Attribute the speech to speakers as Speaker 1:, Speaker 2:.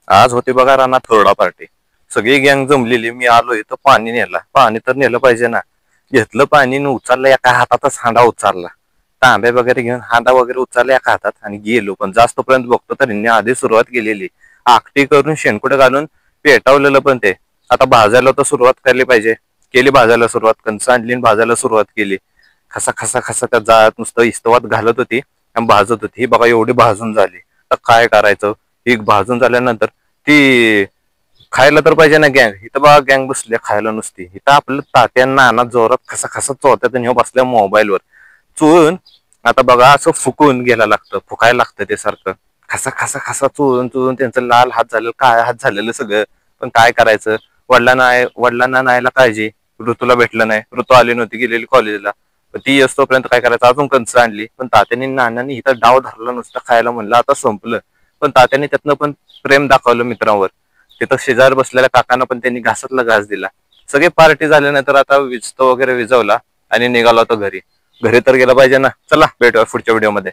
Speaker 1: आज होती बघा रानात थोडा पार्टी. सगळी गँग जमलेली. मी आलो इथं पाणी नेला. पाणी तर नेलं पाहिजे ना. घेतलं पाणी न उचललं, एका हातातच हांडा उचलला. तांबे वगैरे घेऊन हांडा वगैरे उचलला एका हातात आणि गेलो. पण जास्त पर्यंत बघतो तर यांनी आधी सुरुवात केलेली. आकटी करून शेणकुट घालून पेटवलेलं पण ते. आता भाजायला तर सुरुवात केली पाहिजे. केली भाजायला सुरुवात. कणसं आणली भाजायला सुरुवात केली. खसा खसा खसा त्या जाळ्यात नुसतं इस्तवात घालत होती आणि भाजत होती. ही बघा एवढी भाजून झाली. तर काय करायचं. ही भाजून झाल्यानंतर ती खायला तर पाहिजे ना गँग. इथं बघा गँग बसल्या खायला नुसती. इथं आपलं तात्यांना नाना जोरात खसा खसा चोरत्यात आणि ह्यो बसल्या मोबाईलवर चोळून. आता बघा असं फुकून गेला लागतं, फुकायला लागतं ते सारखं. खसा खसा खसा चोळून चोळून त्यांचं लाल हात झालेलं, काळ हात झालेलं सगळं. पण काय करायचं. वडिलांना नाहीला काळजी. ऋतूला भेटलं नाही. ऋतू आली नव्हती, गेलेली कॉलेजला. ती असतोपर्यंत काय करायचं, अजून कंस आणली. पण तात्यांनी नानांनी इथं डाव धरला नुसतं खायला. म्हणलं आता संपलं. पण तात्यांनी त्यातनं पण प्रेम दाखवलं मित्रांवर. तिथं शेजार बसलेल्या काकांना पण त्यांनी घासातला घास दिला. सगळे पार्टी झाल्यानंतर आता विजतो वगैरे विजवला आणि निघाला होतो घरी. घरी तर गेला पाहिजे ना. चला भेटूया पुढच्या व्हिडिओमध्ये.